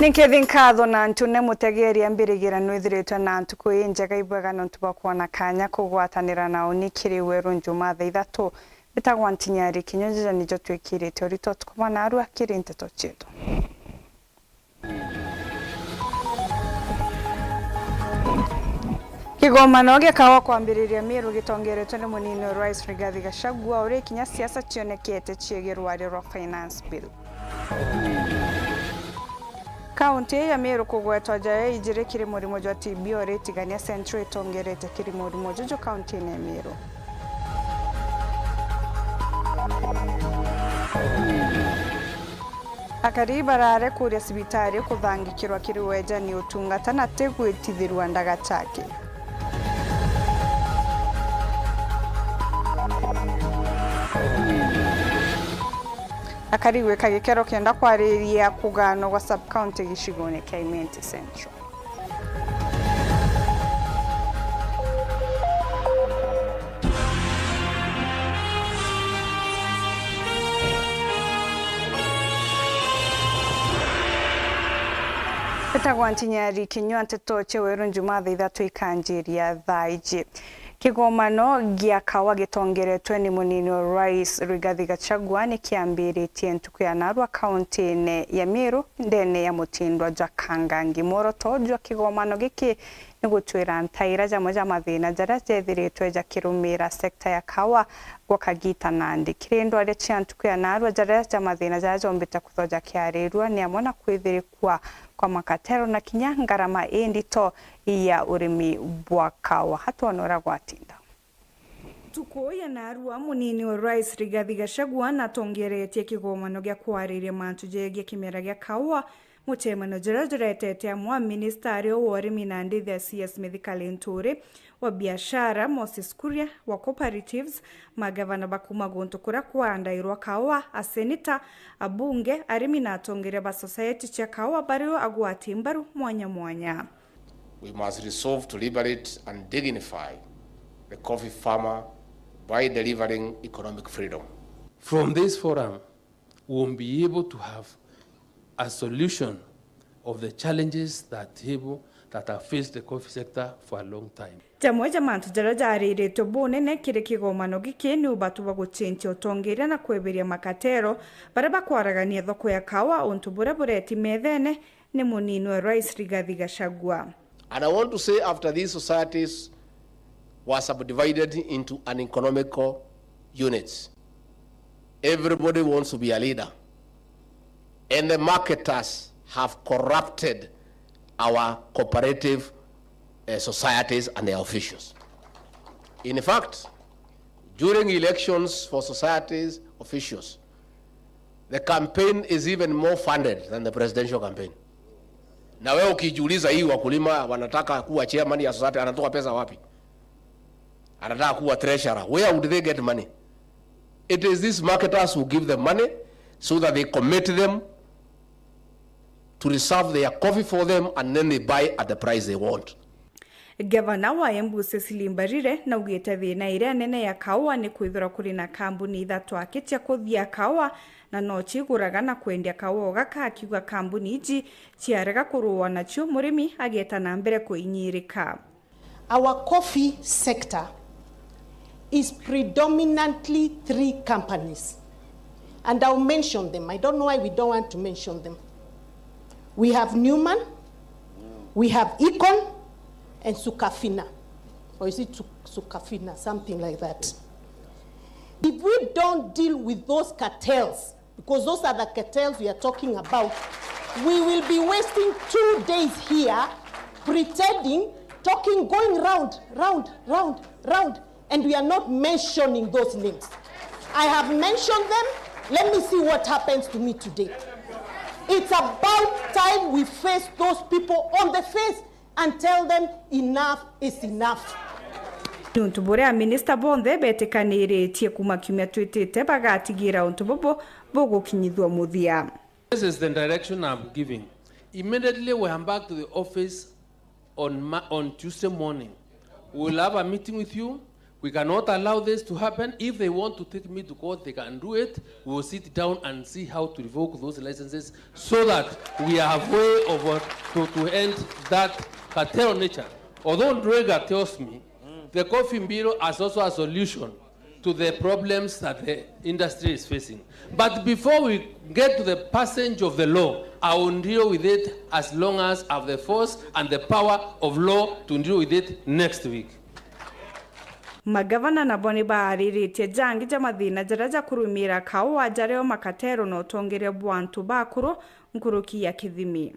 Ninkethinkatho na ntune mutegeri ambirigira nwithiritwe na ntuku injega ibwega nontu bwa kuona kanya kugwatanira nao nikiri Weru Njumaa Thaa Ithatu bitagwa NTINYARI kinyunjija nijo twikirite urito tukumana aru akiri nteto chetu Kigomano gikawa kwambiriria miru gitongeretwe ni munini wa Rais Rigathi Gachagua uri kinya siasa cionekete ciegerwari ro finance bill. Kaunti ya Meru kugwetwa jaya ijire kiri murimo jwa TB ore tigania Central itongerete kiri murimo jojo kaunti ya Meru. Akari barare kuria sibitari kuthangikirwa kiri weja ni utungata na tegwitithirwa ndagachake. Akariwe kagikero kenda kwariria kugano kwa sub county gishigone kia Imenti Central. Bitagwa NTINYARI KINYUA nteto cia Weru Njumaa Thaa Ithatu ikanjiria thaa iji. Kigomano giakawa gitongeretwe ni munini wa Rais Rigathi Gachagua ni kiambiritie ntuku ya narua kaunti ya Meru ndene ya mutindwa jwa kangangi moroto jwa kigomano giki ni gutwira ntaira jamwe ja mathina jaria jethiritwe jakirumira sekta ya kawa gwakagita nandi kirendo aria cia ntuku ya narua jaria ja mathina jaria jombita kuthoja kiarirwa ni amona kwithirikwa kwa makatero na kinya ngarama indito ya urimi bwa kawa hatwanora gwatinda. Tuko ya narua munini wa Rais Rigathi Gachagua na tongeretie kigomano gya kwariria mantu jege kimera gya kawa mutemano jirajuretete amwa ministeri wa urimi na ndithi CS Medicalentore wa biashara Moses Kuria wa cooperatives magavana bakuma gonto kura kwandairwa kawa asenita abunge arimi na tongeria ba society cha kawa bariyo agwatimbaru mwanya. We must resolve to liberate and dignify the coffee farmer by delivering economic freedom. From this forum, we will be able to have a solution of the challenges that have faced the coffee sector for a long time. Jamwe jamantu jarajari to bonene kire kigomano giki ni ubatu wa guchenchi otongeria na kweberia makatero baraba kwaragania thoko ya kawa ontu bureti methene ni munini wa Rais Rigathi Gachagua. And I want to say, after these societies were subdivided into uneconomical units, everybody wants to be a leader. And the marketers have corrupted our cooperative societies and their officials. In fact, during elections for societies officials, the campaign is even more funded than the presidential campaign. Na wewe ukijiuliza hii wakulima wanataka kuwa chairman ya society, anatoa pesa wapi? Anataka kuwa treasurer. Where would they get money? It is these marketers who give them money so that they commit them to reserve their coffee for them and then they buy at the price they want. Gavana wa Embu Cecily Mbarire na ugete thina iria nene ya kawa ni kwithira kuri na kambuni ithatu akitia kuthia kawa na no chiguraga na kwendia kawa gaka akiuga kambuni iji ciarega kuruwa nacio murimi ageta na mbere kuinyirika. Our coffee sector is predominantly 3 companies, and I'll mention them. I don't know why we don't want to mention them. We have Njumaa, we have Econ, and Sukafina, or is it Sukafina, something like that. If we don't deal with those cartels, because those are the cartels we are talking about, we will be wasting 2 days here pretending, talking, going round, and we are not mentioning those names. I have mentioned them. Let me see what happens to me today. It's about time we face those people on the face and tell them enough is enough. Ntuburea Minister Bonde betekaniretie kuma kiumia twitite bagatigira untubobo bogukinyithwa muthia. This is the direction I'm giving. Immediately we come back to the office on Tuesday morning. We will have a meeting with you. We cannot allow this to happen. If they want to take me to court, they can do it. We will sit down and see how to revoke those licenses so that we have a way of to end that cartel nature. Although Ndrega tells me the coffee bill is also a solution to the problems that the industry is facing. But before we get to the passage of the law, I will deal with it as long as I have the force and the power of law to deal with it next week. Magavana na boni baariritie jangi mathina jaraja kurumira kau wajareo makatero no tongere bwantu bakuru nkuruki ya kithimi.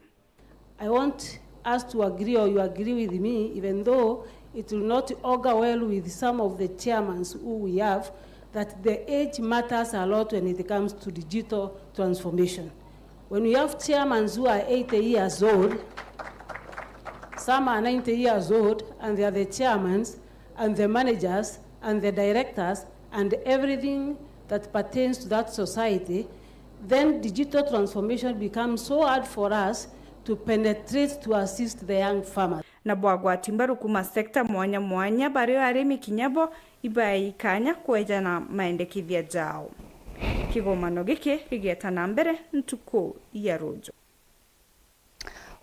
I want us to agree, or you agree with me, even though it will not augur well with some of the chairmen who we have, that the age matters a lot when it comes to digital transformation. When we have chairmen who are 80 years old, some are 90 years old, and they are the chairmen, and the managers, and the directors, and everything that pertains to that society, then digital transformation becomes so hard for us to penetrate to assist the young farmers. Na bwagwa timbaru kuma sekta mwanya mwanya bari arimi kinyabo ibaikanya kweja na maendekithia jao. Kigomano giki kigieta na mbere ntuko ya rojo.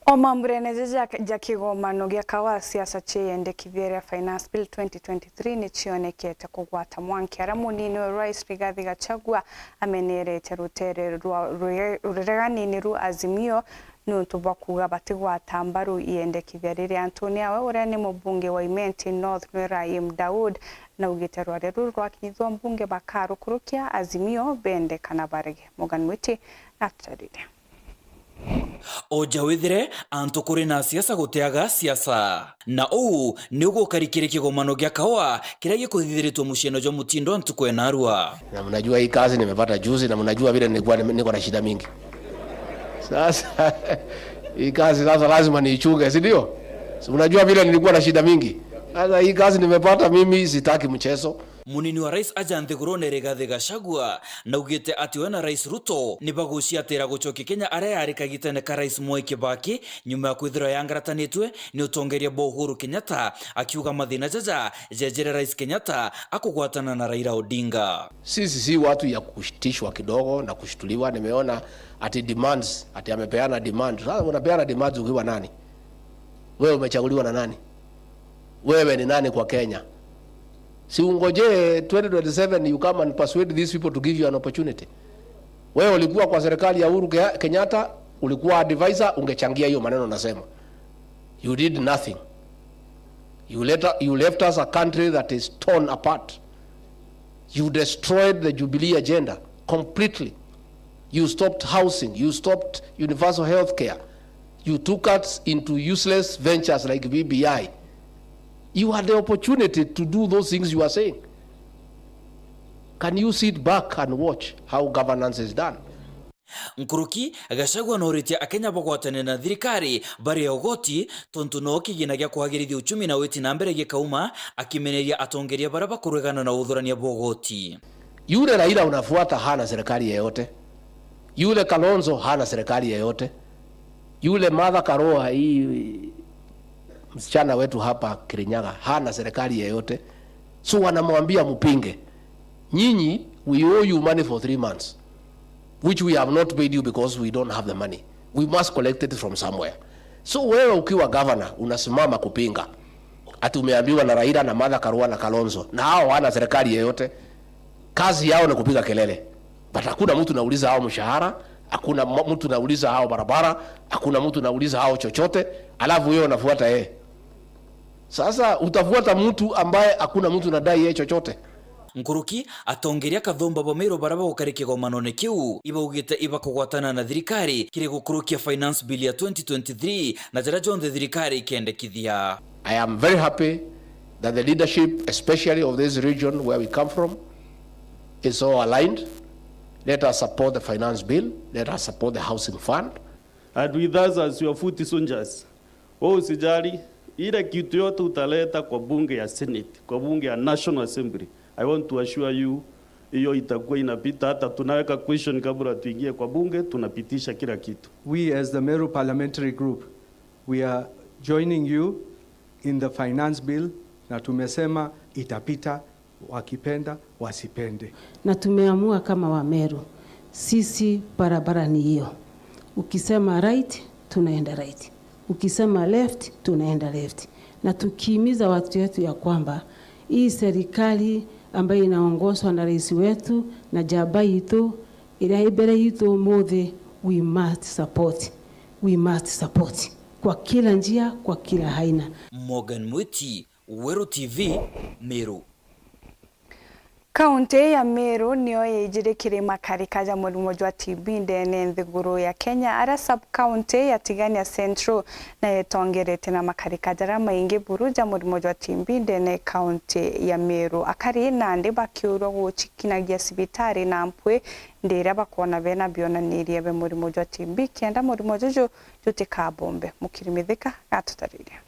Omambureneje ja kigomano gya kawa siasa cheyendekithia Finance Bill 2023 ni chionekete kugwata mwankera munini wa Rais Rigathi Gachagua amenerete rutere rureganini ru Azimio nuntuba kuga batigwata mbaru iyendekithia riri Antonia we ure ni mubunge wa Imenti North Nweraim Daud na ugiterwa reru rwakinyithwa mbunge bakaru kurukia Azimio bende kana barege muganwiti natarire Ojawithire antu kuri na siasa guteaga siasa na uu ni ugukarikire kigomano gya kawa kiria gikuthithiritwo mucieno jo mutindo ntuko enarua. Na mnajua hii kazi nimepata juzi na mnajua vile niko na shida mingi. Sasa hii kazi sasa lazima niichunge, si ndio? So mnajua vile nilikuwa na shida mingi. Sasa hii kazi nimepata mimi sitaki mchezo. Munini wa Rais Ajante Gurone Rigathi Gachagua na ugite ati we na Rais Ruto ni baguciatira gucoki Kenya aria arikagitene ka Rais Moi Kibaki nyuma ya kwithira yangaratanitwe ni utongeria bo Uhuru Kenyatta akiuga mathina jaja jejere Rais Kenyatta akugwatana na Raila Odinga. Sisi si watu ya kushitishwa kidogo na kushtuliwa. Nimeona ati demands, ati amepeana demand. Sasa unapeana demands ukiwa nani? Wewe umechaguliwa na nani? Wewe ni nani kwa Kenya? Si ungoje 2027 you come and persuade these people to give you an opportunity. Wewe ulikuwa kwa serikali ya Uhuru Kenyatta, ulikuwa advisor, ungechangia hiyo maneno nasema. You did nothing. You left us a country that is torn apart. You destroyed the Jubilee agenda completely. You stopped housing, you stopped universal health care. You took us into useless ventures like BBI. You had the opportunity to do those things you are saying. Can you sit back and watch how governance is done? Nkuruki Gachagua noritia akenya bagwatane na thirikari bari ya ugoti tontu no kigina gya kuhagirithia uchumi na weti na mbere gikauma akimeneria atongeria baraba kurugana na uthurania bogoti. Yule Raila unafuata hana serikali yoyote. Yule Kalonzo hana serikali yoyote. Yule Martha Karua hii msichana wetu hapa Kirinyaga hana serikali yoyote. So wanamwambia mpinge. Nyinyi we owe you money for 3 months which we have not paid you because we don't have the money. We must collect it from somewhere. So wewe ukiwa governor unasimama kupinga. Ati umeambiwa na Raila na Martha Karua na Kalonzo na hao hana serikali yoyote. Kazi yao ni kupiga kelele. But hakuna mtu nauliza hao mshahara, hakuna mtu nauliza hao barabara, hakuna mtu nauliza hao chochote, alafu wewe unafuata yeye. Sasa utafuata mtu ambaye hakuna mtu nadai yeye chochote. Nkuruki atongeria kathomba bomero baraba gukarike gomanone kiu ibaugite ibakugwatana na thirikari kire gukurukia Finance Bill ya 2023 na jara jonde thirikari kendekithia. I am very happy that the leadership, especially of this region where we come from, is all aligned. Let us support the Finance Bill. Let us support the Housing Fund. And with us as your foot soldiers, usijali ile kitu yote utaleta kwa bunge ya Senate, kwa bunge ya National Assembly. I want to assure you, hiyo itakuwa inapita, hata tunaweka question kabla tuingie kwa bunge, tunapitisha kila kitu. We as the Meru Parliamentary Group, we are joining you in the Finance Bill na tumesema itapita wakipenda wasipende. Na tumeamua kama Wameru, sisi barabara ni hiyo. Ukisema right, tunaenda right. Ukisema left, tunaenda left. Na tukihimiza watu wetu ya kwamba hii serikali ambayo inaongozwa na rais wetu na jaba yetu ila ibere yetu mode, we must support. We must support kwa kila njia, kwa kila aina. Morgan Mwiti, Weru TV, Meru. Kaunti ya Meru niyo yejire makarika ja murimu jwa TB ndene nthiguru ya Kenya ara sub county ya Tigania Central na yetongerete na makarika jara maingi buru ja murimu jwa TB ndene kaunti ya Meru akari nande bakiurwa guchikinagia sibitari na mpwe ndira bakona bena bionanirie be murimu jwa TB kienda murimu jojo jutikabombe mukirimithika gatutariria.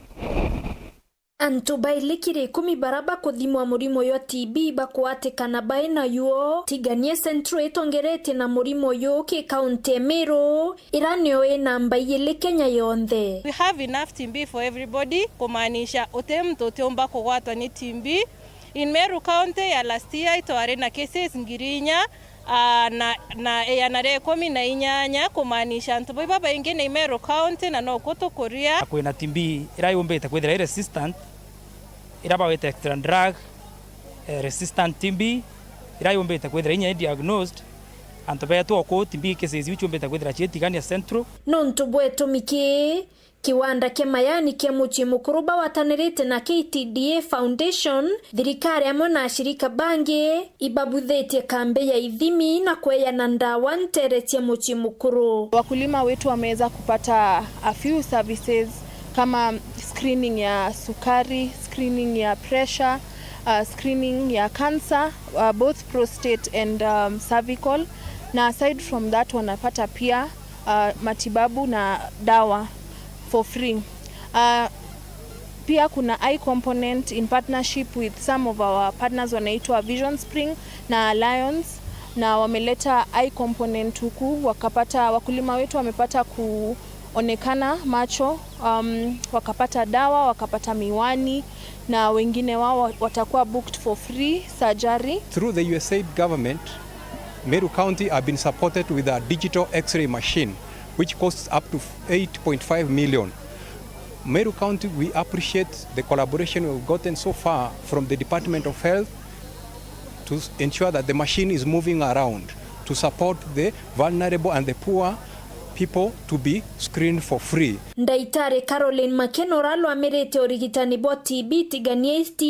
Antu bailikire 10 baraba kuthimwa murimo yo TB bakwatikana baina yuo Tigania Central itongerete na murimo yo ki county Meru iranio ina mbaile Kenya yonthe. We have enough TB for everybody kumaanisha otemto teomba kugwatwa ni TB. In Meru County ya last year itware na cases ngirinya na yanare 18 kumaanisha antu baba ingine Meru County na no kutukuria kwina TB irayombeta kwithira resistant irabawete extra drug resistant TB irayombeta kwithira inya diagnosed antu beto ko TB cases wichombeta kwithira Tigania Central nontu bwetu miki kiwanda kia mayani kia muchi mukuru bawatanirite na KTDA Foundation thirikari amwe na shirika bangi ibabuthetie kambe ya ithimi na kweana ndawa nteretie muchi mukuru. Wakulima wetu wameweza kupata a few services kama screening ya sukari, screening ya pressure, screening ya cancer, both prostate and cervical, na aside from that wanapata pia matibabu na dawa for free. Pia kuna eye component in partnership with some of our partners wanaitwa Vision Spring na Alliance, na wameleta eye component huku wakulima wetu wamepata kuonekana macho, wakapata dawa, wakapata miwani, na wengine wao watakuwa booked for free surgery. Through the USAID government, Meru County have been supported with a digital x-ray machine which costs up to 8.5 million. Meru County, we appreciate the collaboration we've gotten so far from the Department of Health to ensure that the machine is moving around to support the vulnerable and the poor people to be screened for free. Ndaitare Caroline Makenora lwamirite origitani bo TB Tigania East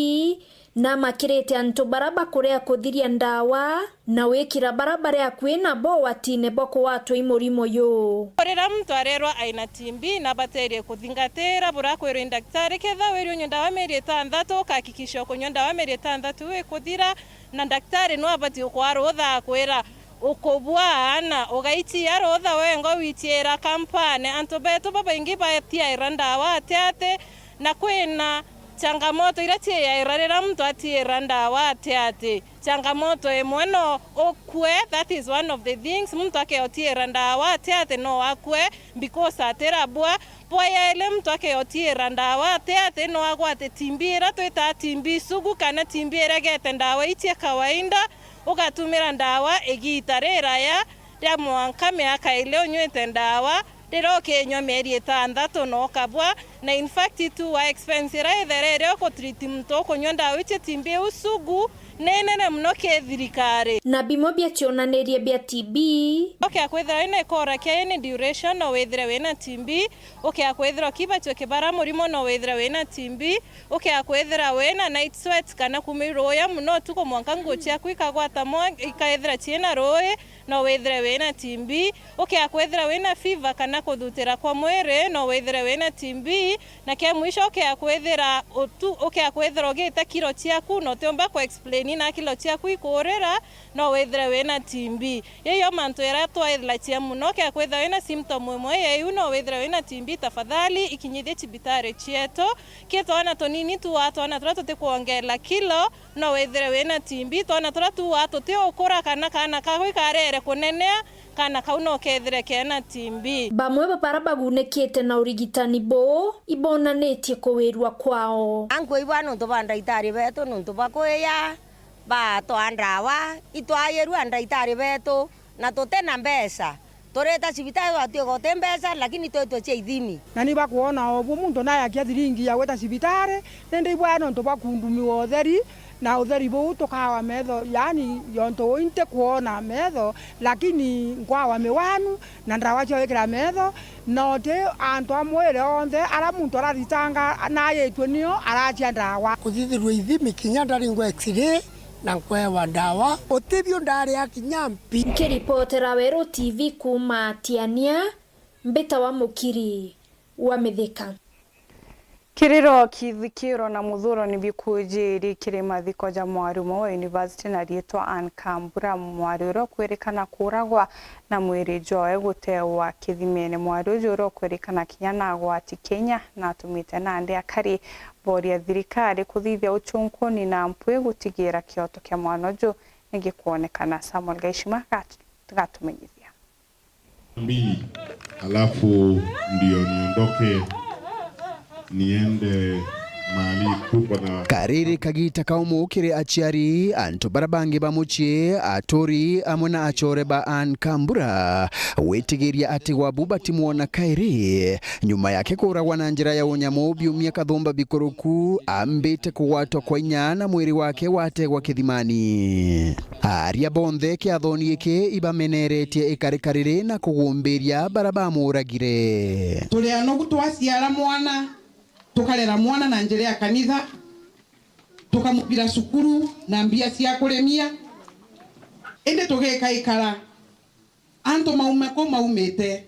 na makirete antu baraba kurea kuthiria ndawa na wekira barabara ya kwina bo watine boko watu imurimo yo. Orera mtu arerwa aina TB na baterie kuthingatira burakwero daktari ketha werio nyonda wa meri 6 kahakikisha ko nyonda wa meri 6 we kuthira na daktari no abati kwarotha kwera ukobwana ugaiti yarotha wengo witiera kampane antu beto baba ingi baetia irandawa ate na kwena changamoto iratie ya irarera mtu atiera ndawa ate changamoto emweno okwe, that is one of the things mtu akeotiera ndawa ate no akwe because aterabwa poya ele mtu akeotiera ndawa ate no agwate timbira twita timbi sugu kana timbira gete ndawa itie kawaida ugatumira ndawa egitarera ya rya mwanka miaka ile onywete ndawa rero kenywa meri 6 no kabwa na in fact tu wa expense ra etherere ko treat mto ko nyonda wiche timbe usugu nene mno ke thirikari na bimo bia tionanerie bia TB akwethera ina ikora kia ine duration no wethera wena TB akwethera kibacho kibara murimo no wethera wena TB akwethera wena night sweats kana kumiroya mno tuko mwanka ngochia kwikagwata mo ikaethera chiena roe no wethera wena TB akwethera wena fever kana kuthutira kwa mwere no wethera wena TB na kia mwisho akwethera akwethera ogeta kilo chiaku no teomba ko explain na kilo chiaku ikorera no wethera wena TB yeyo mantu era twaithla chia muno akwethera wena symptom mwe yeyo no wethera wena TB tafadhali ikinyithie chibitare chieto kitona tonini tu watu na turatu kuongela kilo no wethera wena TB tona turatu watu te ukora kana kawikarere kunenea kana kauno kethire kena TB bamwe babara bagunekete na urigitani bo ibonanetie kuwirwa kwao ango ibano to banda itari beto no to bakoya ba twandawa itwayeru andaitari betu na tutena mbesa toreta cibitari watio gote mbesa lakini twetwe cia ithimi na ni bakuona obu muntu naye akia thiringi ya gweta cibitari nende ibwana ntu bakundumiwa utheri na utheri buu tukawa metho yani yonto inte kuona metho lakini ngwawa miwanu na ndawa cio ikira metho note antu amwire onthe ara muntu araritanga naye itwenio arachia ndawa kuthithirwa ithimi kinya ndari ngwa x-ray na kwewa ndawa utithio ndari akinyampi. Nkiripotera Weru TV kuma Tiania mbita wa mukiri wa Mithika. Kiriro kithikiro na muthuro ni bikujiri kiri mathiko ja mwarumo wa university na rietwa Ankambura mwaruro kwerekana kuragwa na mwiri joe gutewa kithimene mwaruro kwerekana kinyana gwati Kenya na tumite na ande akari boria thirikari kuthithia uchunkuni na mpwe gutigira kioto kya mwanojo ningikuonekana. Samuel Gaishima gatumenyithia mbili alafu ndio niondoke niende mali kubwa na kariri kagita kaumu kiri achiari anto barabangi bamuchie atori amona achore ba Ankambura wetigiria ati wabuba timuona kairi nyuma yake kuragwa na njira ya unyamu byumia kathumba bikuruku ambite kuwatwa kwa inyana mwiri wake wategwa kithimani aria bonthe kiathoni iki ibameneretie ikarikarire na kugumbiria barabamu uragire tuli anogu twasiara mwana tukalera mwana na njere ya kanitha tukamupira sukuru na mbia cia kuremia ende tugeka ikara anto maumeko maumete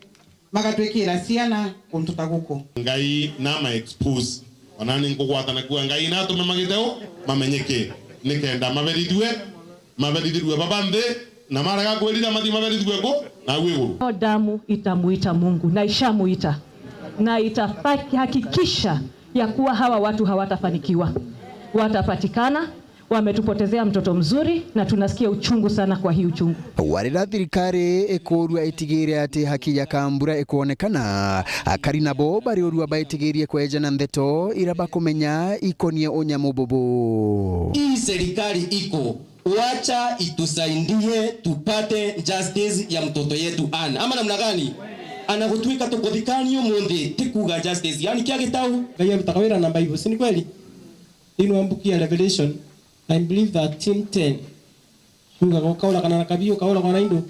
magatwikira ciana kuntu taguko ngai na ma expose onani ngugwatana kwa ngai na tumemagiteo mamenyeke nikenda maberidwe babande na maraga kwelida mati maberidwe ko na wewe damu itamuita Mungu na ishamuita na itahakikisha ya kuwa hawa watu hawatafanikiwa, watapatikana. Wametupotezea mtoto mzuri na tunasikia uchungu sana kwa hii uchungu. Warira thirikari ikurua itigire ati haki ya Kambura ikuonekana akari nabo bari urua baitigirie kwejana ndeto iraba kumenya ikonie onyamu bobo. Hii serikali iko wacha itusaidie tupate justice ya mtoto yetu ama namna gani? Anagutwika tukuthikani umuthi tikuga justice yani kia gitau gaya mtakawira namba hivyo si kweli inwambukia Revelation I believe that team 10 hunga kaula kana nakabio kaula kana indo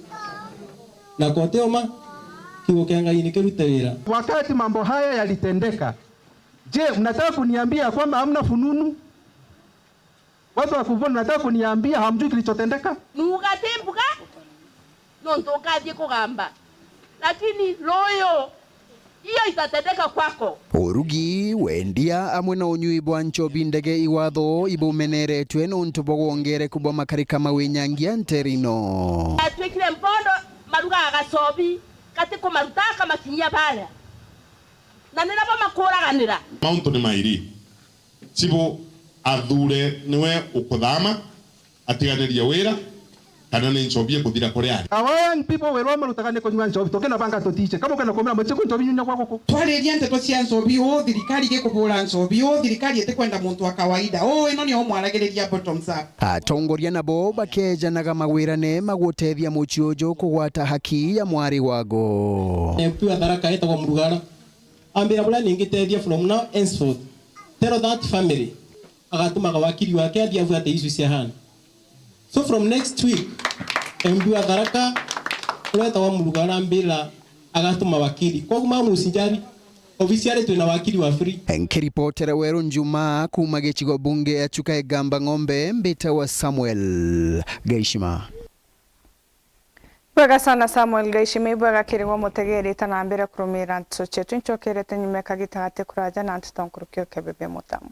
na koteoma kiwo kianga ini kirute wira. Wakati mambo haya yalitendeka, je, mnataka kuniambia kwamba hamna fununu? Watu wa kuvuna mnataka kuniambia hamjui kilichotendeka? Nugatembuka nontokaje kugamba lakini loyo hiyo itatendeka kwako. Urugi wendia amwe na unyui bwancho bindege iwatho ibumeneretwe nuntu bogongere kubwa makarika mawinyangia nterino atwikire mpondo maruga agacobi katiko marutaka makinya baya na nina ba makuraganira maunto ni mairi sibo athure niwe ukuthama atiganiria wira kana ni nchobie kuthira kuria awan people we roma rutakane kunywa nchobi tokena banga totiche kama kana komera mutse kunchobi nyunya kwako ko twariria nteto cia nchobi o thirikari gikubura nchobi o thirikari itekwenda muntu wa kawaida o ino ni o mwaragiriria bottoms up atongoria nabo bakejanaga mawirane magutethia muchiojo kugwata haki ya mwari wago MP wa Tharaka etagwo Murugara ambira bula ningitethia from now henceforth tell that family agatumaga wakiri wake athiafuate isu cia hana. So from next week, MP wa Tharaka etagwo Murugara ambira agatuma wakiri kwa kuma musinjari officially tuna wakiri wa free. Nkiripotera Weru Njumaa kuma gichigo bunge achuka Gamba Ng'ombe mbita wa Samuel Gaishima. Bwega sana Samuel Gaishima bwega kirigwa mutegeri tanambira kurumira ntucho chetu nchokerete nyume kagitagate kuraja na ntutonkurukio kebebe mutambo.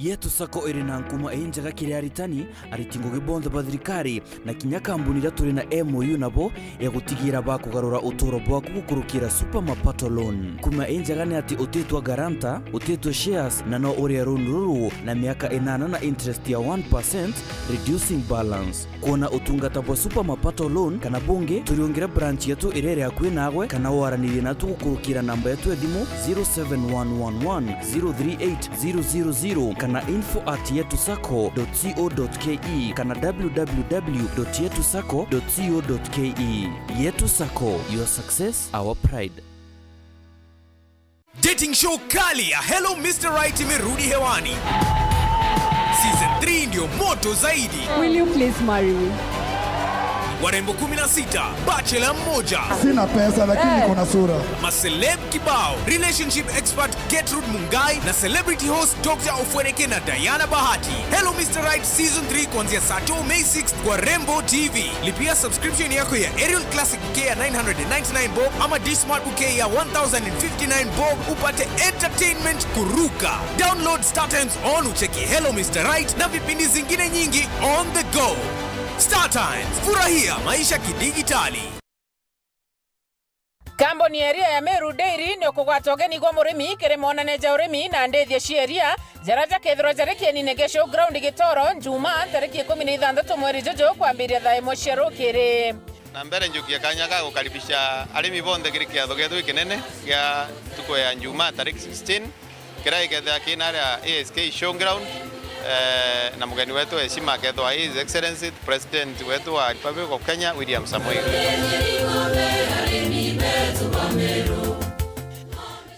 yetu sako iri na nkuma enjaga kiri aritani aritingo gibonde bathirikari na kinya kambuni ra turi na MOU nabo ya gutigira ba kugarura uturo bwa kukurukira super mapato loan kuma enjaga ni ati utetwa garanta utetwa shares na no uri runuru na miaka 8 na interest ya 1% reducing balance kuona utungata bwa super mapato loan kana bunge turiongera branch yetu irere akwe nagwe kana waranire na tukurukira namba yetu ya thimu 0711038000 kana info@yetusako.co.ke kana www.yetusako.co.ke. Yetu Sako, your success, our pride. Dating show kali ya Hello Mr. Right imerudi hewani. Season 3 ndio moto zaidi. Will you please marry me? Warembo 16, bachelor mmoja. Sina pesa lakini kuna sura. Maceleb kibao, relationship expert Gertrude Mungai na celebrity host Dr. Ofweneke na Diana Bahati. Hello Mr. Right Season 3 kuanzia saa 2 May 6 kwa Rembo TV. Lipia subscription yako ya Aerial Classic bouquet ya 999 bob ama D-Smart bouquet ya 1059 bob upate entertainment kuruka. Download StarTimes on ucheki Hello Mr. Right na vipindi zingine nyingi on the go. StarTimes, furahia maisha kidigitali. Kamboni area ya Meru Dairy ni okugwatogeni gwa murimi kere monaneja urimi na ndethia sheria jaraja kethro jareki ni negesho ground gitoro Njumaa tariki 16 mweri jojo kwambiria thaa 1 cia rukiri. Na mbere njukia kanyaga gukaribisha arimi bonde kiri kiatho gethu kinene gia tuko ya Njumaa tariki 16 kirai getha kinara ASK showground na mgeni wetu heshima ketwa His Excellency President wetu wa Republic of Kenya William Samoei.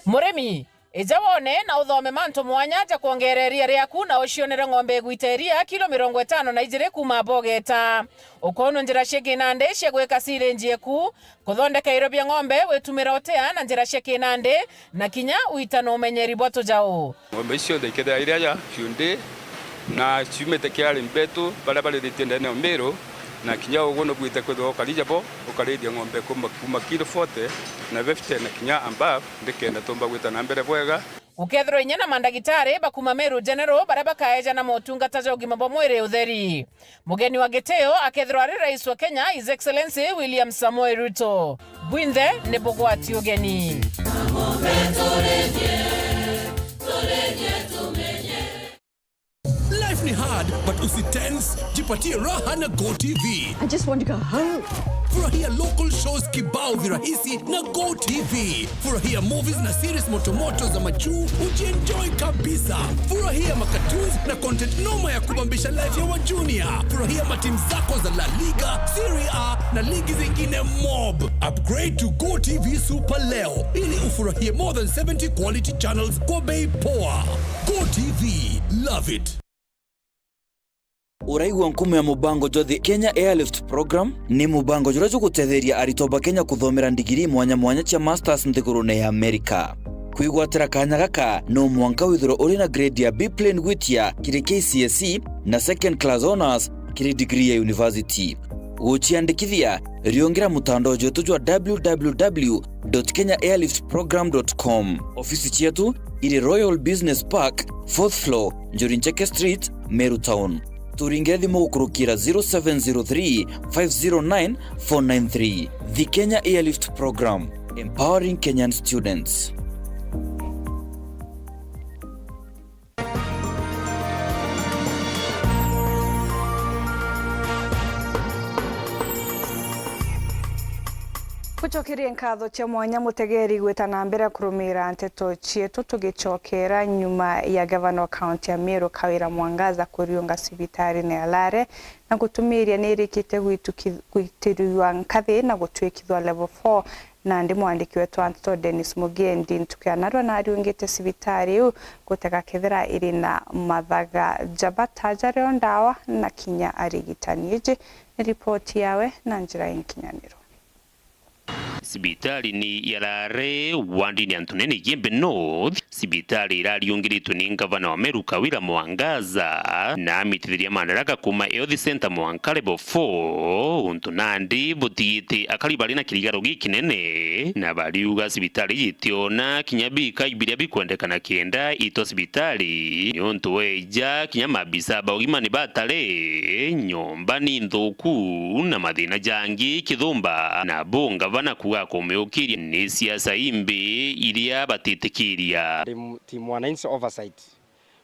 Murimi ejawone na uthome manto mwanya ja kuongereria riaku na ucionere ng'ombe gwiteria kilo 50 na ijire kuma bogeta ukono njira shege nande shegweka silenji eku kuthondeka irobia ng'ombe wetumira otea na njira shege nande na kinya uitano umenyeri boto jao ng'ombe icio thekeda iria ya fiunde na chimete kiali mbetu barabara ditende na Meru na kinya ugono gwite kwetho kalija bo ukaridia ng'ombe kuma kilo 40 na 50 na kinya above ndikenda tomba gwita na mbere bwega ukethro inya na mandagitari bakuma Meru General baraba kaeja na motungata jo gimabo mwere utheri mugeni wa geteo akethro ari rais wa Kenya His Excellency William Samoei Ruto bwinde ne bogwati ugeni. Life ni hard, but usitense, jipatie raha na Go TV. I just want to go home. Furahia local shows kibao virahisi na Go TV. Furahia movies na series motomoto za majuu, ujienjoy kabisa. Furahia makatoons na content noma ya kubambisha life ya wajunia. Furahia matimu zako za La Liga, Serie A na ligi zingine mob. Upgrade to Go TV Super leo ili ufurahie more than 70 quality channels kwa bei poa. Go TV, love it. Uraigwa nkume ya mubango jothi Kenya Airlift Program ni mubango jurajo gutetheria aritoba Kenya kuthomera ndigiri mwanya cia masters nthigurune ya Amerika. Kwigwatira kanya gaka no mwanka withiro uri na grade ya B plane gwitia kiri KCSE na second class honors kiri degree ya university. Uchiandikithia riongera mutandao jotu jwa www.kenyaairliftprogram.com. Ofisi chetu iri Royal Business Park 4th floor Njurincheke Street, Meru Town. Turinge thimu gukurukira 0703-509-493. The Kenya Airlift Program, empowering Kenyan students. Kuchokirie nkatho cha mwanya mutegeri gwita na mbere kurumira nteto chietu tugichokera nyuma ya governor wa county ya Meru Kawira Mwangaza kuriunga sibitari na Alare na gutumiria nirikite gwitiriwa nkathi na gutwikithwa level 4 na ndi mwandiki wetu Anto Dennis Mugendi ntukianarwa na ariungite sibitari u gutega kethira iri na mathaga jabata jare ndawa na kinya arigitani. Ni ripoti yawe na njira inkinyaniro. sibitari ni yarare wandi ni Antonini Jembe North sibitari irariungiritwe ni ngavana wa Meru Kawira Mwangaza na amitithiria mandaraka kuma Health Center Mwanka Level 4 untu nandi butigiti akari bari na kirigaro gikinene na bariuga sibitari yitiona kinyabika ibiria bikwendekana kienda ito sibitari ni untu weja kinyamabisa baugimani batare nyomba ni nthuku na mathina jangi kithumba na bunga bana kuga kumeukiria ni siasa imbi iria batitikiria team wananchi oversight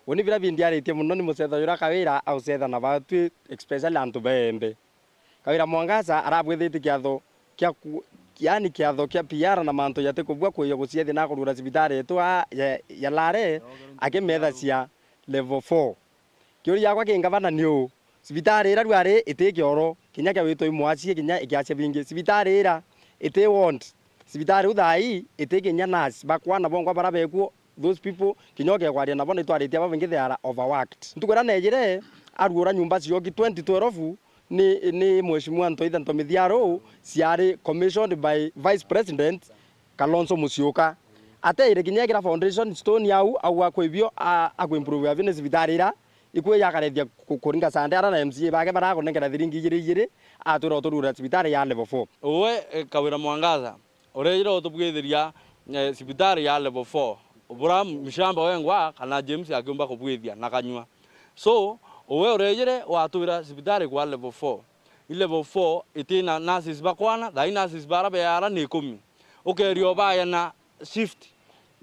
woni vira bindiarite muno ni musetha yura Kawira au setha na batu especially antu bembe Kawira Mwangaza arabwithiti kiatho kia yani kiatho kia PR na manto yate kubwa kuyo guciathi na kurura sibitari yetu ya lare akimetha cia level 4 kiuri yakwa kingavana niu sibitari ira rware itikioro kinya kia wito imwacie kinya ikiacia bingi sibitari ira ite want sibitari uthai itikinya nurse bakwana bongwa barabekuo those people kinyoke kwaria nabo ni twaritia babengi they are overworked ntukwira nejire arugura nyumba ciongi 2012 ni mheshimiwa Ntoitha Ntomithiaro ciari commissioned by Vice President Kalonzo Musyoka ateire kinyekira foundation stone yau au akwibio akimprove avine sibitari ira ikwe yakarethia kuringa sandara na MCA bake barakonengera thiringi igiri atura uturura sibitari ya level 4 owe Kawira Mwangaza orejira utubwithiria sibitari ya level 4 ubura mshamba wengwa kana James akiumba kubwithia na kanyua so owe orejire watwira sibitari kwa level 4 level 4 itina nurses bakwana thai nurses barabe yara ni 10 ukerio baya na shift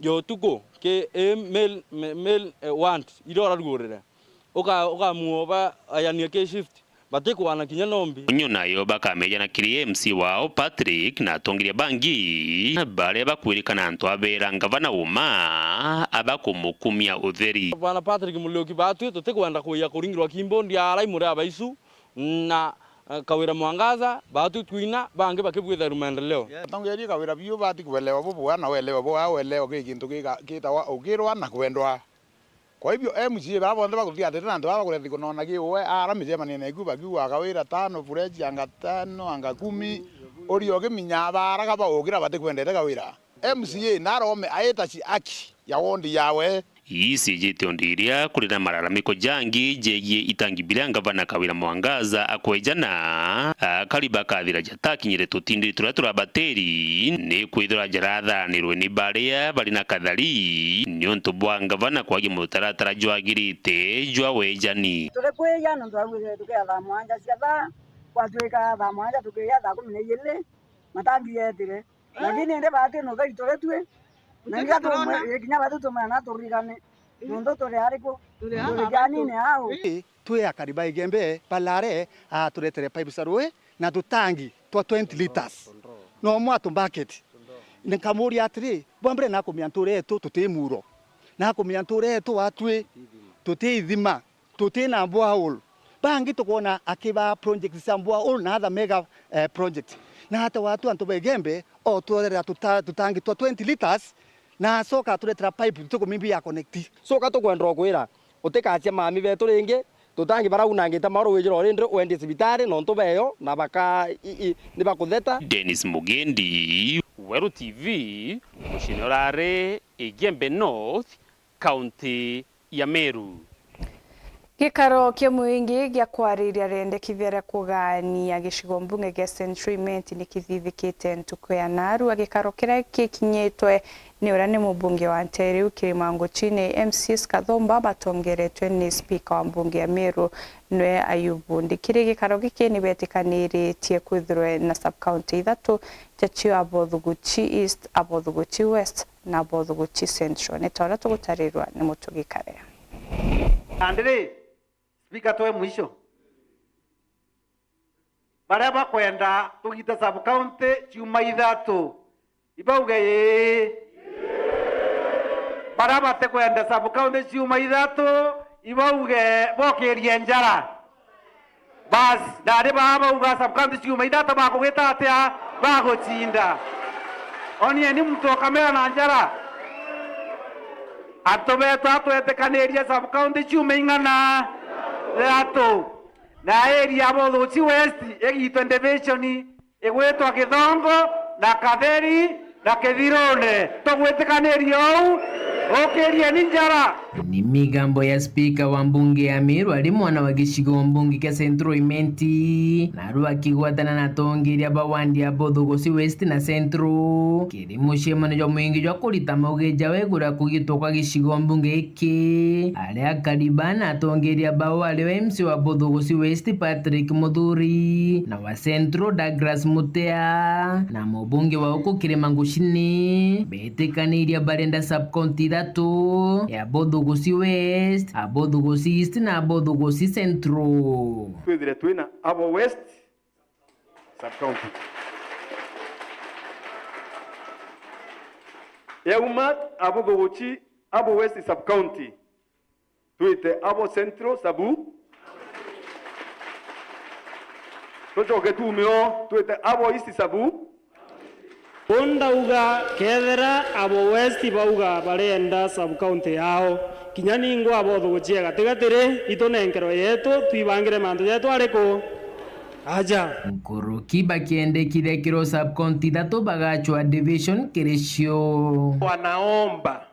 yo tuko ke mail want idora rugurire uka muoba ayania ke shift batikwana kinya nombi onyo nayo bakameja na kiri MC wao Patrick na tongiria bangi bare bakwirikana antu abera ngavana uma abakumukumia utheri bana Patrick mulioki batu tutikwenda kuya kuringirwa kimbondi arai muri abaisu na Kawira Mwangaza batu twina bangi bakibwitha rumendeleo tongeria Kawira biu bati kuelewa bobo na welewa bo awelewa kintu gitawa ugirwa na kwendwa kwa hivyo MCA barabonde bakuthia atete na ndwa bakurethi kunona giwe aramije manene iguba giwa Kawira 5 fureji anga 5 anga 10 orio giminya baraga baogira bate kwendete Kawira MCA narome ayetaci aki ya wondi yawe isi jitondiria kurira mararamiko jangi jegie itangibira ngavana Kawira Mwangaza akwejana kariba kathira jatakinyire tutindi turatura bateri ni kwithira jarathanirwe ni baria bari na kathari ni onto bwa ngavana kwagi mutaratara jwagirite jwa wejani turekweya no twagwire tuketha mwanja ciatha kwatwika tha mwanja tukiya tha 12 matangi yetire lakini ndi bati no thai turetwe na ngia tu kinya batu tumana turigane ndo tore ariko turigani ne hao tuya kariba igembe balare turetere pipe sarwe na tutangi twa 20 liters no mwato bucket nkamuri atri bombre na kumyanture tu tutemuro na kumyanture tu atwe tuteithima tutena bowl bangi tukona akiba project sambwa all na other mega project na hata watu antobegembe o tuorera tutangi twa 20 liters na soka turetera pipe tuko mimbi ya connect soka tukwendro kwira utikacia mami betu ringi tutangi baraunangita maro wijiro rindi wendi sibitari no ntubeyo na baka ni bakutheta Dennis Mugendi Weru TV mushinorare Igembe North County ya Meru Gikaro kia muingi gia kwariria rendekithia ria kugania gicigo mbunge gia Centriment ni kithithikite ntuku ya naru agikaro kiria kikinyitwe ni uria ni mubunge wa Nteriu Kirimango chini MCs Kathomba batongeretwe ni speaker wa mbunge ya Meru nwe Ayubu Ndikiri gikaro giki ni betikanirie kwithirwe na sub county Ithatu jachio Abothuguchi East Abothuguchi West na Abothuguchi Central ni tora tugutarirwa ni mutugikare Andire speaker toe mwisho baraba kwenda tugita sub county Njumaa Ithatu ibauge baraba te kwenda sub county Njumaa Ithatu ibauge bokerie njara bas dare baba uga sub county Njumaa Ithatu bakugita atia bagochinda oni ni mtu kamera na njara atobeto atwetekaniria sub county Njumaa ing'ana Ithatu na area Abothuguchi West egitwe division igwetwa Githongo na Katheri na Kithirone tugwitikanĩria ũũ ũkĩria nĩ njara. Ni migambo ya spika wa mbunge ya Meru ari mwana wa gicigo mbunge kia Central Imenti na aru akigwatana na tongiria bawandi ya Bothogosi West na Central kiri mucemano jwa mwingi jwa kurita maugeja wegura kugitwa kwa gicigo mbunge iki aria karibana tongiria bawo ari MC wa Bothogosi West Patrick Muthuri na wa Central Douglas Mutea na mubunge wa uko Kirimangushini betekaniria barenda subcounty Ithatu ya Bothogosi West, Bothogosi East na Bothogosi Central. Twithire twina abo West subcounty. Yauma Bothogosi abo West subcounty. Twite abo Central sabu. Tochoke tumio twite abo East sabu. Pondauga kethera abo West bauga barenda subcounty yao kinyani ngo abo Bothogosi gatigatire itonenkero yetu twibangire mantu yetu ariko aja Nkoroki bakiendekire kiro subcounty Ithatu bagachwa division kirisio wanaomba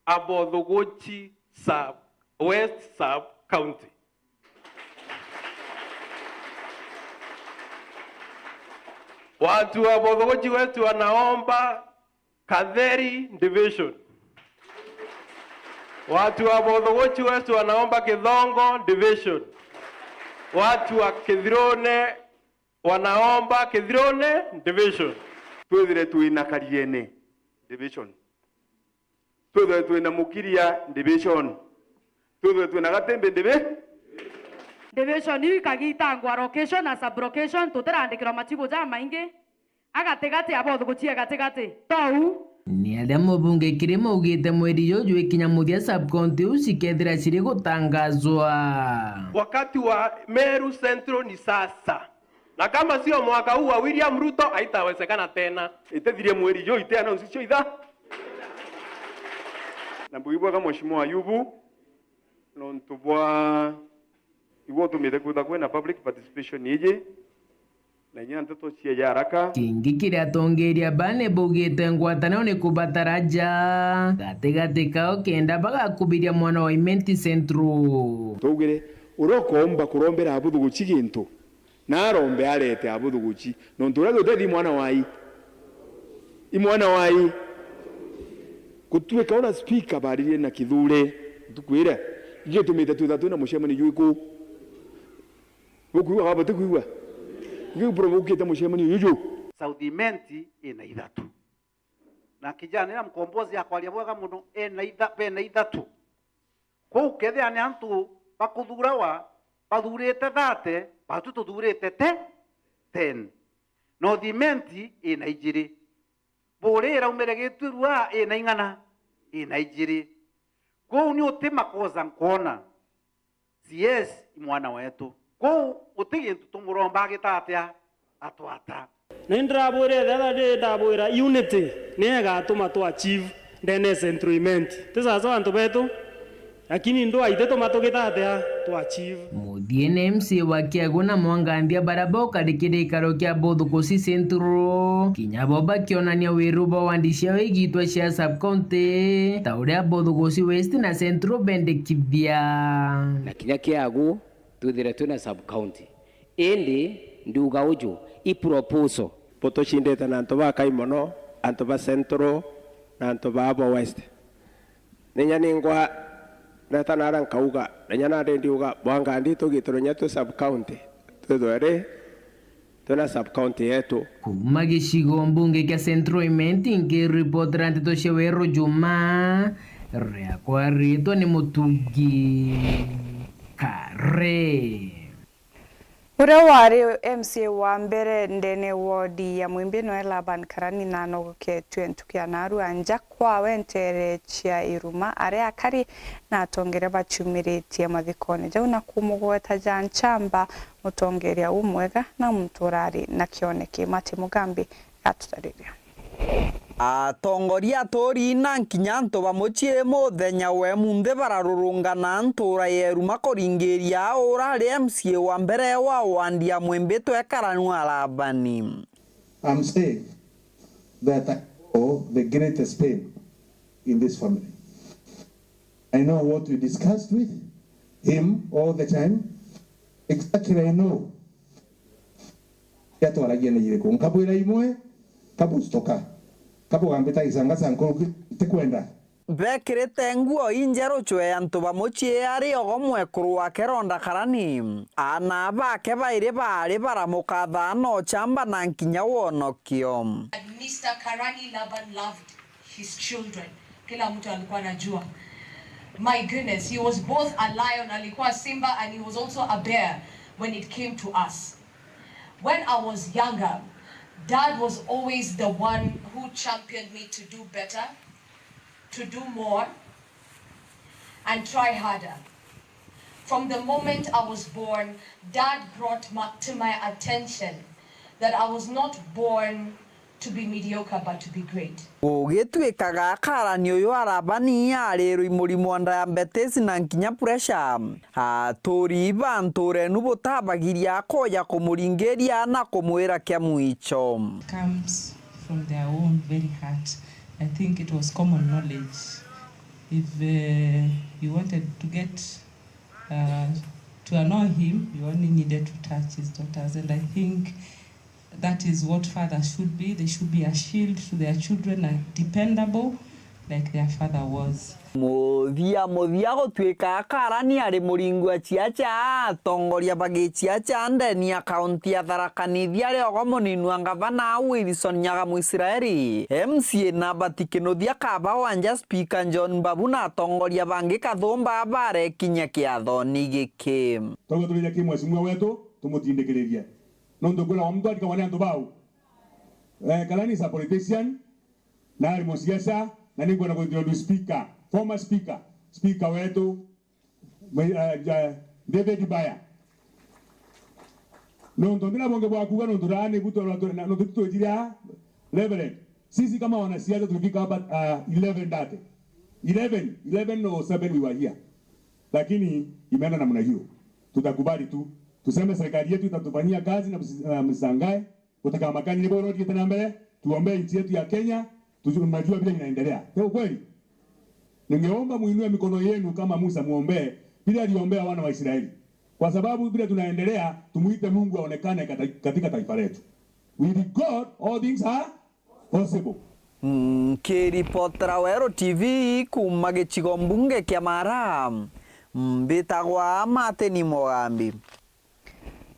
abo Bothogosi West subcounty. Watu wa Bothogosi West wanaomba Katheri division. Watu wa Bothogosi West wanaomba Kithongo division. Watu wa Kithirone wanaomba Kithirone division. Twithire twina Kariene division. Twithire twina Mukiria division. Twithire twina Gatembe division yu kagitangwa location na sub location tutirandikirwa machigo ja maingi agatigati abo Bothogosi agatigati tou ni aria mubunge kirimo ugite mweri yoju ikinya muthia subcounty usikethira ciri gutangazwa. Wakati wa Meru Central ni sasa, na kama sio mwaka huu wa William Ruto haitawezekana tena. Itethirie mweri yo ite announce cio itha na mbugibwa kama mheshimiwa Ayubu no ntubwa iwo tumire kuda kwena public participation ije na inya nteto cie ya haraka kingi kiria tongeria bane bugite ngwatanio ni kubataraja gatigati kao kenda bagakubiria mwana wa Imenti Central tugire urokomba kurombera Bothogosi gintu na arombe arete Bothogosi no nturage utethi mwana wai imwana wai kutue kaona speaker baririe na kithure tukwira ije tumite tuthatu na mucemani yuiku ukuwa abate kuwa ngiu provoketa mucemani yuju South Imenti ina Ithatu na kijana ina mkombozi akwalia bwega muno ena Ithatu ko ukethia ni antu bakuthurawa bathurite thate batu tuthurite 10 North Imenti ina ijiri borera umere giturwa ina ing'ana ina ijiri ko ni utima koza nkona CS mwana wetu ko utigi tutumuromba gitatia atwata nindabwire thatha ndabwira unity niega tuma to achieve ndene Central Imenti tisasa bantu betu lakini ndo aite tumatugitatia to achieve muthie MC wa Kiaguna mwangandia barabo karikire ikaro kia Bothogosi Central kinyabo bakionania wiruba wandishia wigitwa cia subcounty tauria Bothogosi West na Central bendekithia na kinya Kiagu tuthire twina subcounty indi nduga uju i proposal potoshindete na antu ba Kaimono antu ba Central na antu ba West ninya ningwa neta nara nkauga nenya nare ndiuga bwanga ndi tugitoro nyetu subcounty twithore tuna subcounty yetu kuma gicigo mbunge kia Central Imenti ngiripotera nteto cia Weru Njumaa riakwa ritwa ni Mutungi Kare uria wari MCA wa mbere ndene wodi ya Mwimbi Noel Laban Karani na nogoketwe ntukia naru anja kwawe ntere cia iruma aria akari na atongere bachumiritie mathikone jau na kumugweta janchamba mutongeria umwega na mturari na kioneki Mati Mugambi atutariria atongoria tori na nkinyanto bamuchire muthenya we munde bararurungana ntura yeru makoringiria ora MCA wa mbere wa wandia Mwimbi Noel Laban I'm saying that I know the greatest pain in this family. I know what we discussed with him all the time. Exactly, I know. Yato alagiana yireko. Nkabu ila imwe, kabu stoka. Kabu gambeta isangasa nkuru tekwenda. Bekirite nguo injero chwe antu bamuchie ari ogomwekuru wake ronda karani ana bake baire bari baramuka thano chamba na nkinya wonokio. Mr. Karani Laban loved his children. Kila mtu alikuwa anajua. My goodness, he was both a lion, alikuwa simba, and he was also a bear when it came to us. When I was younger, Dad was always the one who championed me to do better, to do more, and try harder. From the moment I was born, Dad brought to my attention that I was not born to be mediocre but to be great. Ugitwikaga karani uyu arabani ariru imurimo diabetes na nkinya pressure. Tori banture nubutabagiria koja kumuringeria na kumwira kya mwicho. Comes from their own very heart. I think it was common knowledge. If you wanted to get to annoy him, you only needed to touch his daughters, and I think that is what fathers should be. They should be a shield to their children and dependable like their father was. Mothia gotwika karani ari muringwa chiacha tongoria bagi chiacha ndeni akaunti ya tharakanithia ri ogomuninu ngavana Wilson Nyaga Muisiraeli MCA na batikinothia kaba wanja speaker John Babuna tongoria bangi kathumba bare kinya kiathoni giki togo tulia kimwe simwe wetu tumutindikiriria nondo gola omdo alikawana antu bau Kalani is a politician na ari mosiasa na ningo na go speaker former speaker wetu David Baya nondo ndina bonge bwa kuga nondo rani buto nondo tutojiria level sisi kama wanasiasa tulifika hapa 11 date 11 or 7 we were here, lakini imeenda namna hiyo. Tutakubali tu tuseme serikali yetu itatufanyia kazi na msangae kutaka makani ni bora tena mbele, tuombe nchi yetu ya Kenya, tunajua vile inaendelea. Kwa kweli ningeomba muinue mikono yenu kama Musa, muombe bila aliombea wana wa Israeli, kwa sababu bila tunaendelea tumuite Mungu aonekane katika taifa letu. With God all things are possible. Kiripotera Weru TV kuma gĩcigo mbunge kĩa Mara mbitagwa Mateni Mogambi.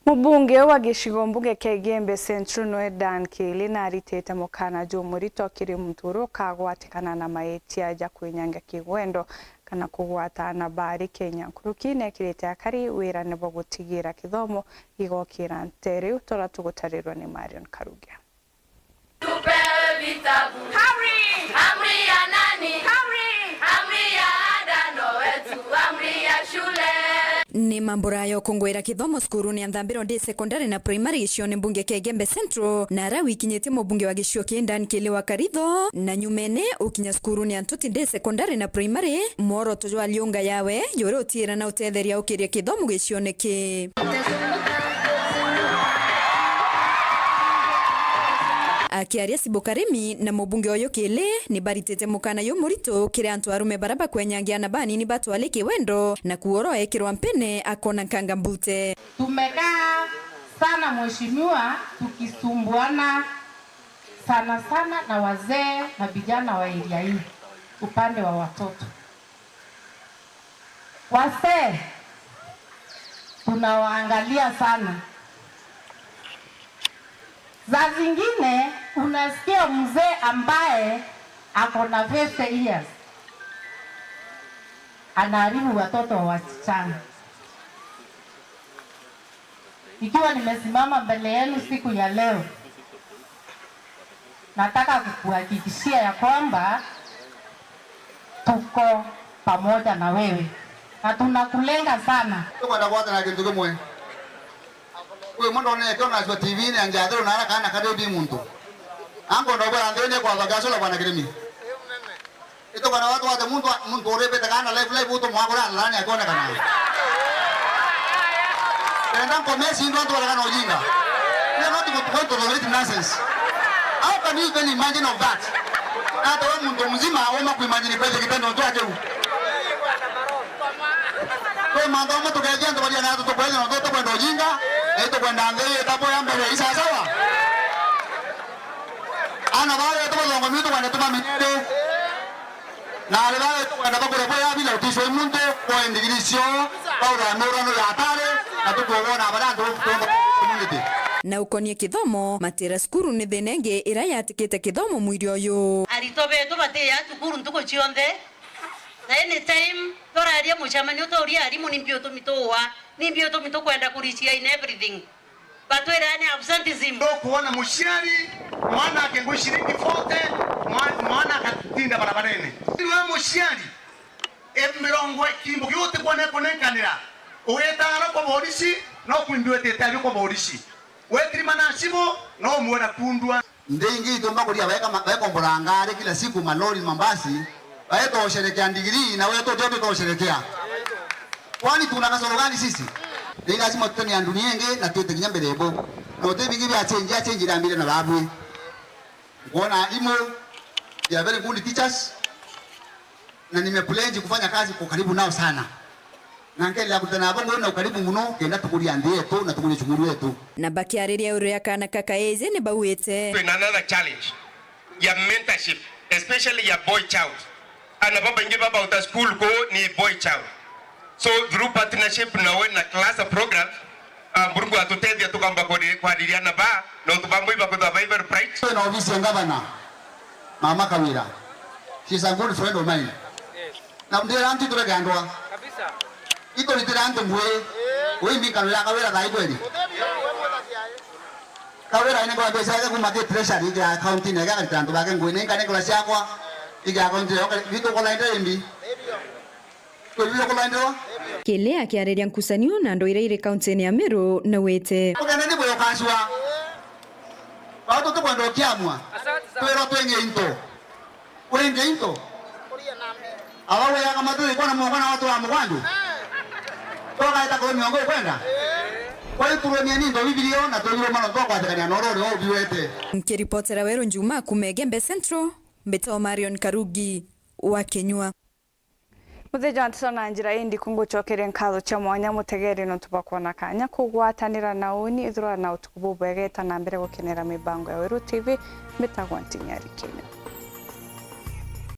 Mubunge wa gĩcigo mbunge kĩa Gembe Central Noedan Kili na aritete mukana Jomurito kiri mturo kagwatikana na maetia ja kwinyanga kigwendo kana kugwata na bari Kenya kurukine kirete akari wira nebo gutigira kithomo igokira ntere utora tugutarirwa ni Marion Karugia. Tupewe vitabu. Amri ya nani? Amri ya andano wetu, amri ya shule. Ni mambura yo kongwera kithomo skuru ni Anthambiro ndi secondary na primary gĩcigo mbunge kĩa Gembe Central na rawi kinyete mbunge wa gĩcigo kĩa Ndan Kili wa Karitho na nyumene ukinya skuru ni Antuti ndi secondary na primary moro tojwa liunga yawe yore utira na utetheria ukiria kithomo gĩcigo niki akiaria Sibokarimi na mubunge oyo Kili ni baritete mukana yo murito kire antu arume baraba kwenyangia na bani ni batu aleke wendo na kuoro ekirwa mpene akona kanga mbute. Tumekaa sana mheshimiwa tukisumbuana sana na wazee na vijana wa area hii upande wa watoto. Wazee tunawaangalia sana. Za zingine unasikia mzee ambaye ako na 50 years anaharibu watoto wa wasichana. Ikiwa nimesimama mbele yenu siku ya leo, nataka kukuhakikishia ya kwamba tuko pamoja na wewe na tunakulenga sana. Wewe mmoja unayeona kwa TV ni anjadro na kana kado di muntu. Ango ndo bwana ndio kwa gaso la bwana kirimi. Ito kana watu wa muntu orebe takana live uto mwagora ndani akona kana. Ndio kwa Messi ndio watu wanakana ujinga. Ndio watu kwa nonsense. can you even imagine of that? Hata wewe mtu mzima homa kuimagine kwa ile kitendo tu aje. Kwa mambo ambayo tukajia ndo bali na watu kwa ile ndo kwenda ujinga, eto kwenda mbele tapo ya mbele isa sawa. Ana wale tu kwa mtu kwenda tuma minere. Na wale tu kwenda kwa kwa bila utisho mtu kwa individualisio, au na mora no yatare, na tukuona abarando kwa community. Na ukonie kithomo matira skuru ni thenenge ira yatikite kithomo mwiri uyu aritobe to bate ya tukuru ntuko chionde na anytime toraria muchamanio toria arimu nimbio to mito kwenda kurichia in everything batwera ni absenteeism ndo kuona mushari mwana akengo shiringi fote mwana akatinda barabarene niwe mushari emirongo kimbo yote kone konenkanira uyetara kwa polisi no kuimbiwe tete kwa polisi wetrimana sibo no muona kundwa ndingi tomba kulia weka mborangare kila siku malori mambasi waeto sherekea ndigiri na wewe tote to sherekea kwani tuna kasoro gani sisi ndinga lazima tutani andunienge na tuete kinyambe lebo no te bingi bya change la mbele na babwe kuona imo ya very good teachers na nimeplanji kufanya kazi kwa karibu nao sana. Nankela kutana bongo na karibu muno kenda tukulia ndiye tu na tukuli chumuru yetu. Na bakiariria uria kana kakaeze ne bawete. Another challenge ya mentorship especially ya boy child. Ana baba ingi baba uta school ko ni boy child. So through partnership na we na class program burungu atutedia tukamba kwa diriana ba na tubambo iba kwa Viber Pride. Na ofisi ya gavana Mama Kawira. She's a good friend of mine. Na mdira anti turegandwa. Kabisa. Ito litirante mwe. Wewe mbi kanula Kawira dai kweli. Kawira ine kwa pesa yake kumake treasury ya account ne ga litanto ba ke ngwene ngane kwa siakwa. Iga account yo vito kwa line mbi. Kwa vito kwa line ro. Kile akiareria nkusanio na ndoire ire kaunti ya Meru na wete. Ogana ni boyo kaswa. Watu tu kwando kiamwa. Pero twenge into. Wenge into. Awawe ya kama tu iko na mwana watu wa mwandu. Toka ita kwa miongo kwenda. Kwa hiyo turonia nini ndo bibilio na tulio mano toka atakania nororo au biwete. Mkiripotera Weru Njumaa kumegembe Central Mbeto Marion Karugi wa KINYUA. Mutheja antusona njira indi kunguchokere nkalo cha mwanya mutegere no tubakona kanya kugwatanira na uni ithura na utukubu bwegeta na mbere gukenera mibango ya Weru TV Mbetagwa NTINYARI Kenya.